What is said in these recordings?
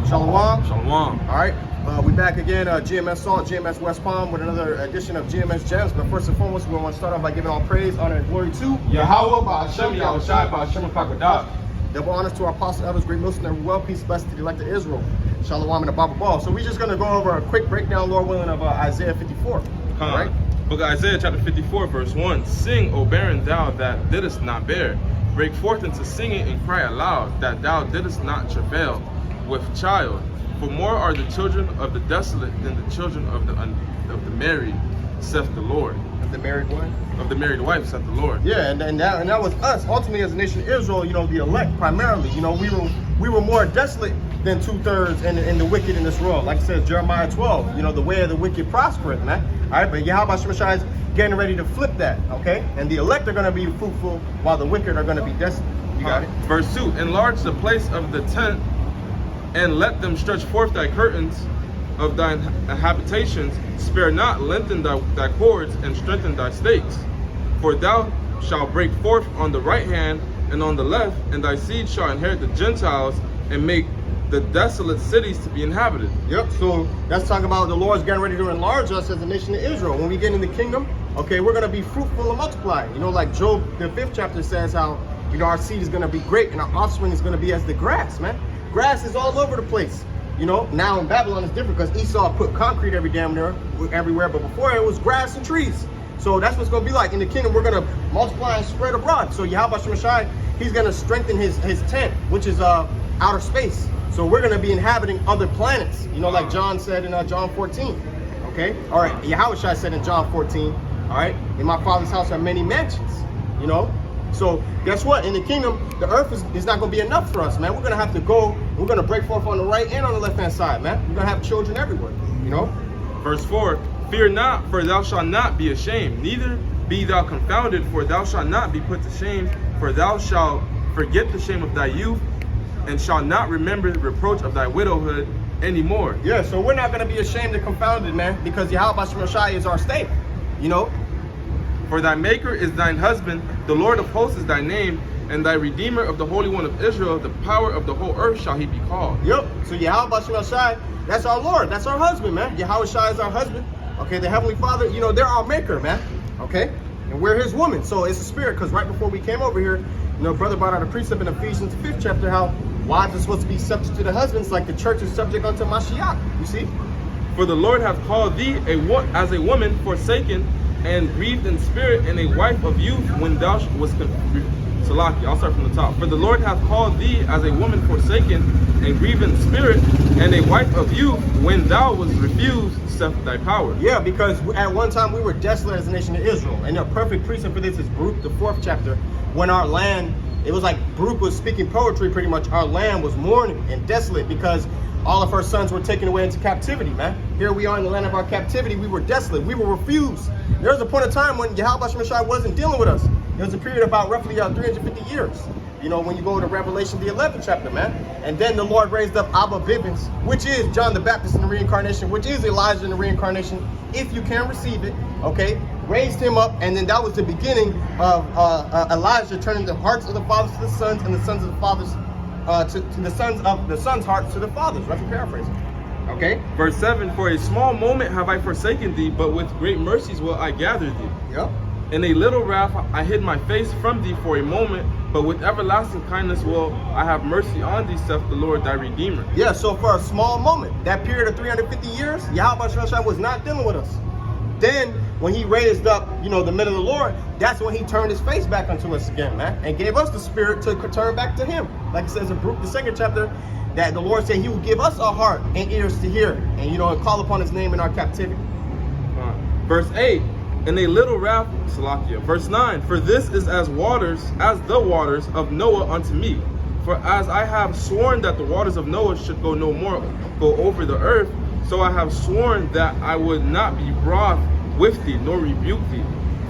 Shalom. Shalom. All right, we back again, GMS Salt, GMS West Palm, with another edition of GMS Gems. But first and foremost, we want to start off by giving all praise, honor, and glory to Yahweh, Ba'ashem, Yahushai, Ba'ashem, Pakadah. Double honors to our apostle, elders, great Muslim, and well, peace, blessed to the elect of Israel. Shalom and the Bible Ball. So we're just going to go over a quick breakdown, Lord willing, of Isaiah 54. All right? Book of Isaiah chapter 54, verse 1. Sing, O barren thou that didst not bear. Break forth into singing and cry aloud, that thou didst not travail with child. For more are the children of the desolate than the children of the married, saith the Lord. Of the married one? Of the married wife, saith the Lord. Yeah, and that was us. Ultimately, as a nation of Israel, you know, the elect primarily. You know, we were more desolate than 2/3 in the wicked in this world. Like it says, Jeremiah 12, you know, the way of the wicked prospereth, man. All right, but Yahweh Shemashai is getting ready to flip that, okay? And the elect are going to be fruitful while the wicked are going to be desolate. You got it? Verse 2, enlarge the place of the tent, and let them stretch forth thy curtains of thine habitations. Spare not, lengthen thy cords, and strengthen thy stakes. For thou shalt break forth on the right hand and on the left, and thy seed shall inherit the Gentiles, and make the desolate cities to be inhabited. Yep, so that's talking about the Lord's getting ready to enlarge us as a nation of Israel. When we get in the kingdom, okay, we're going to be fruitful and multiply. You know, like Job, the 5th chapter says how, you know, our seed is going to be great and our offspring is going to be as the grass, man. Grass is all over the place. You know, now in Babylon it's different because Esau put concrete everywhere, but before it was grass and trees. So that's what's going to be like. In the kingdom, we're going to multiply and spread abroad. So Yahweh Shemashai, he's going to strengthen his tent, which is outer space. So we're going to be inhabiting other planets, you know, like John said in John 14, okay? All right, Yahushua said in John 14, all right? In my Father's house are many mansions, you know? So guess what? In the kingdom, the earth is not going to be enough for us, man. We're going to have to go, we're going to break forth on the right and on the left-hand side, man. We're going to have children everywhere, you know? Verse 4, fear not, for thou shalt not be ashamed, neither be thou confounded, for thou shalt not be put to shame, for thou shalt forget the shame of thy youth, and shall not remember the reproach of thy widowhood anymore. Yeah, so we're not going to be ashamed and confounded, man, because Yahweh Shemashai is our stay, you know? For thy maker is thine husband, the Lord of hosts is thy name, and thy redeemer of the Holy One of Israel, the power of the whole earth shall he be called. Yep, so Yahweh Shemashai, that's our Lord, that's our husband, man. Yahweh Shai is our husband, okay? The Heavenly Father, you know, they're our maker, man, okay? And we're his woman, so it's a spirit, because right before we came over here, you know, brother brought out a precept in Ephesians 5th chapter, how wives are supposed to be subject to the husbands like the church is subject unto Mashiach, you see? For the Lord hath called thee as a woman forsaken and grieved in spirit, and a wife of youth when thou was Salaki, I'll start from the top. For the Lord hath called thee as a woman forsaken and grieved in spirit, and a wife of youth when thou was refused, saith thy power. Yeah, because at one time we were desolate as a nation of Israel, and the perfect precept for this is Baruch, the 4th chapter, when our land, it was like Baruch was speaking poetry pretty much. Our land was mourning and desolate because all of our sons were taken away into captivity, man. Here we are in the land of our captivity. We were desolate. We were refused. There was a point of time when Yahweh Shemashai wasn't dealing with us. There was a period about roughly 350 years. You know, when you go to Revelation, the 11th chapter, man. And then the Lord raised up Abba Bivens, which is John the Baptist in the reincarnation, which is Elijah in the reincarnation, if you can receive it, okay? Raised him up, and then that was the beginning of Elijah turning the hearts of the fathers to the sons, and the sons of the fathers to the sons of the sons' hearts to the fathers. That's a paraphrase. Okay. Verse 7, for a small moment have I forsaken thee, but with great mercies will I gather thee. Yep. In a little wrath I hid my face from thee for a moment, but with everlasting kindness will I have mercy on thee, saith the Lord thy Redeemer. Yeah, so for a small moment, that period of 350 years, Yahweh Shemashai was not dealing with us. Then, when he raised up, you know, the men of the Lord, that's when he turned his face back unto us again, man, and gave us the spirit to turn back to him. Like it says in Baruch, the 2nd chapter, that the Lord said he will give us a heart and ears to hear, and, you know, and call upon his name in our captivity. Verse 8, in a little wrath, Salakia. Verse 9, for this is as the waters of Noah unto me. For as I have sworn that the waters of Noah should go no more, go over the earth, so I have sworn that I would not be wroth with thee, nor rebuke thee.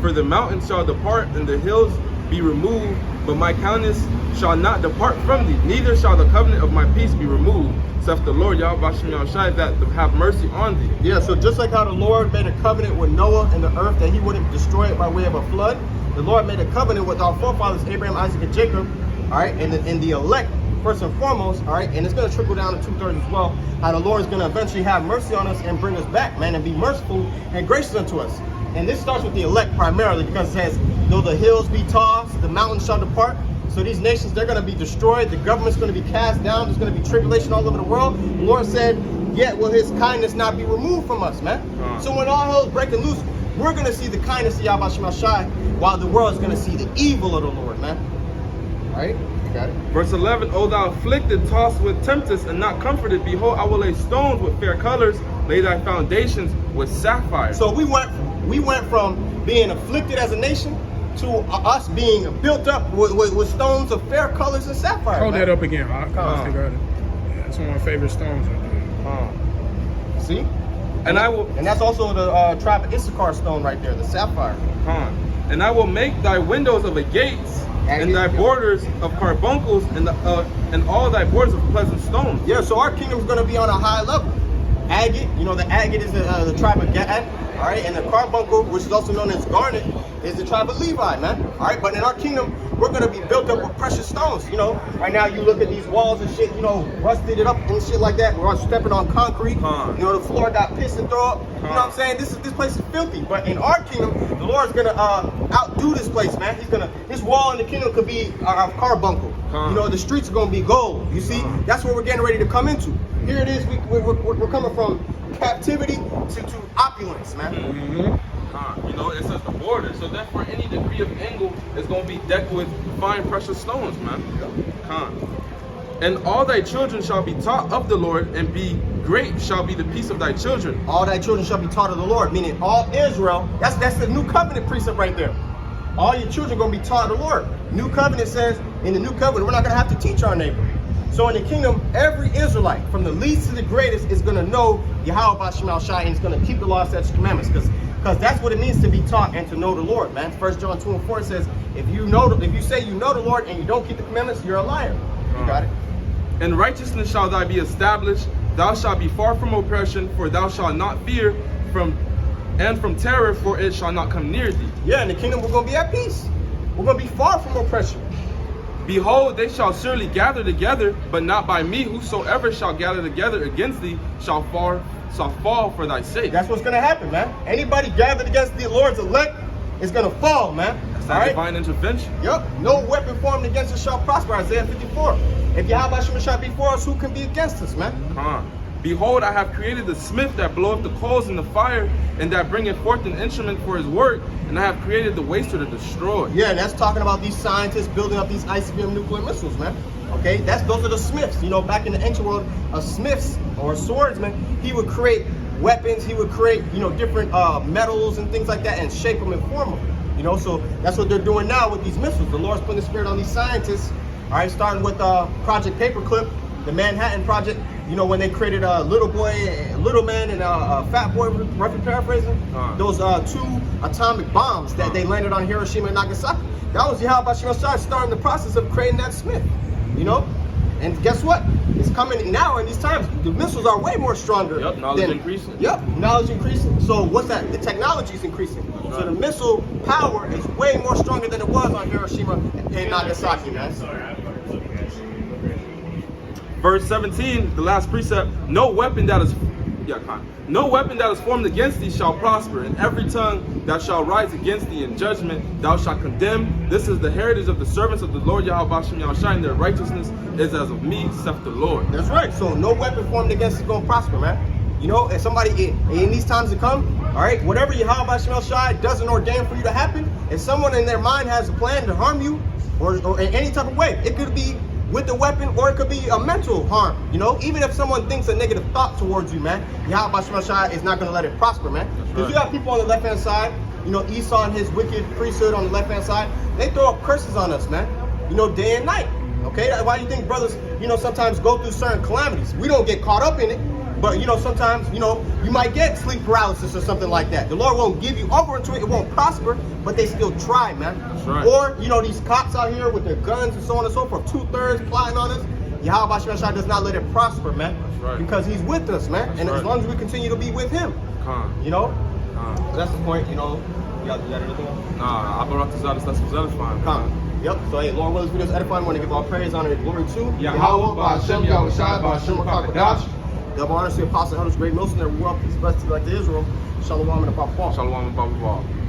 For the mountains shall depart, and the hills be removed, but my countenance shall not depart from thee, neither shall the covenant of my peace be removed, saith the Lord Yahweh Shai, that have mercy on thee. Yeah, so just like how the Lord made a covenant with Noah and the earth that he wouldn't destroy it by way of a flood, the Lord made a covenant with our forefathers, Abraham, Isaac, and Jacob, all right, and the elect first and foremost, all right, and it's going to trickle down to 2/3 as well, how the Lord is going to eventually have mercy on us and bring us back, man, and be merciful and gracious unto us. And this starts with the elect primarily, because it says, though the hills be tossed, the mountains shall depart. So these nations, they're going to be destroyed. The government's going to be cast down. There's going to be tribulation all over the world. The Lord said, yet will his kindness not be removed from us, man. So when all hell's breaking loose, we're going to see the kindness of Yahweh Shem Shai, while the world is going to see the evil of the Lord, man. All right? You got it? Verse 11, O thou afflicted, tossed with tempest, and not comforted, behold, I will lay stones with fair colors, lay thy foundations with sapphire. So we went from being afflicted as a nation to us being built up with stones of fair colors and sapphire. Hold man. that up again. Yeah, that's one of my favorite stones. See? And I will, And that's also the tribe of Issachar stone right there, the sapphire. and I will make thy windows of agates, and thy borders of carbuncles, and all thy borders of pleasant stones. Yeah, so our kingdom is going to be on a high level. Agate, you know, the agate is the tribe of Gad, all right, and the carbuncle, which is also known as garnet, is the tribe of Levi, man. All right, but in our kingdom, we're going to be built up with precious stones. You know, right now you look at these walls and shit, you know, rusted it up and shit like that. We're stepping on concrete. You know, the floor got pissed and throw up. You know what I'm saying? This place is filthy. But in our kingdom, the Lord's going to outdo this place, man. This wall in the kingdom could be our carbuncle. You know, the streets are going to be gold. You see, that's what we're getting ready to come into. Here it is. We're coming from captivity to opulence, man. You know, it says the border. So therefore, any degree of angle is going to be decked with fine precious stones, man. And all thy children shall be taught of the Lord, and be great shall be the peace of thy children. All thy children shall be taught of the Lord, meaning all Israel. That's the new covenant precept right there. All your children are going to be taught of the Lord. New covenant says, in the new covenant, we're not going to have to teach our neighbor. So in the kingdom, every Israelite, from the least to the greatest, is going to know Yahweh Shem Shai, and is going to keep the law, statutes, and commandments, because that's what it means to be taught and to know the Lord, man. 1 John 2:4 says, if you say you know the Lord and you don't keep the commandments, you're a liar. You got it? In righteousness shall thou be established. Thou shalt be far from oppression, for thou shalt not fear from terror, for it shall not come near thee. Yeah, in the kingdom we're going to be at peace. We're going to be far from oppression. Behold, they shall surely gather together, but not by me. Whosoever shall gather together against thee shall fall for thy sake. That's what's going to happen, man. Anybody gathered against the Lord's elect is going to fall, man. That's that divine intervention. Yep. No weapon formed against us shall prosper. Isaiah 54. If Yahweh Shem Shai be for us, who can be against us, man? Behold, I have created the smith that bloweth the coals in the fire, and that bringeth forth an instrument for his work, and I have created the waster to destroy. Yeah, and that's talking about these scientists building up these ICBM nuclear missiles, man. Okay, those are the smiths. You know, back in the ancient world, a smiths or a swordsman, he would create weapons, he would create, you know, different metals and things like that, and shape them and form them. You know, so that's what they're doing now with these missiles. The Lord's putting the spirit on these scientists. All right, starting with Project Paperclip, the Manhattan Project. You know, when they created a little man, and a fat boy, roughly paraphrasing, those two atomic bombs that they landed on Hiroshima and Nagasaki. That was Yahweh Shem Shai starting the process of creating that smith. You know, and guess what? It's coming now in these times. The missiles are way more stronger. Yep, knowledge increasing. Yep, knowledge increasing. So what's that? The technology is increasing. So the missile power is way more stronger than it was on Hiroshima and Nagasaki, man. Verse 17, the last precept, no weapon that is formed against thee shall prosper, and every tongue that shall rise against thee in judgment thou shalt condemn. This is the heritage of the servants of the Lord Yahweh Shem Shai, and their righteousness is as of me, saith the Lord. That's right. So no weapon formed against us is going to prosper, man. You know, if somebody in these times to come, all right, whatever Yahweh Shem Shai doesn't ordain for you to happen, if someone in their mind has a plan to harm you, or in any type of way, it could be with the weapon, or it could be a mental harm. You know, even if someone thinks a negative thought towards you, man, Yahweh Shem Shai is not going to let it prosper, man. Because you got people on the left hand side, you know, Esau and his wicked priesthood on the left hand side, they throw up curses on us, man. You know, day and night. Okay, that's why you think brothers, you know, sometimes go through certain calamities. We don't get caught up in it, but you know, sometimes, you know, you might get sleep paralysis or something like that. The Lord won't give you over into it, it won't prosper, but they still try, man. That's right. Or, you know, these cops out here with their guns and so on and so forth, 2/3 plotting on us. Yahweh Shem Shai does not let it prosper, man. That's right. Because he's with us, man. That's and right. as long as we continue to be with him, you know, that's the point, you know. You got anything else? Nah, I brought this out, that's satisfying. Yep. So hey, Lord willing, this video is edifying. I want to give all praise, honor, and glory to Yahweh, Ba'Shem, Yahushua, Ba'Shem, Makadash. Double honor to the Apostle Elders, great Milson, and wealth, peace, blessed to like to Israel. Shalom and Abba. Shalom and Baba.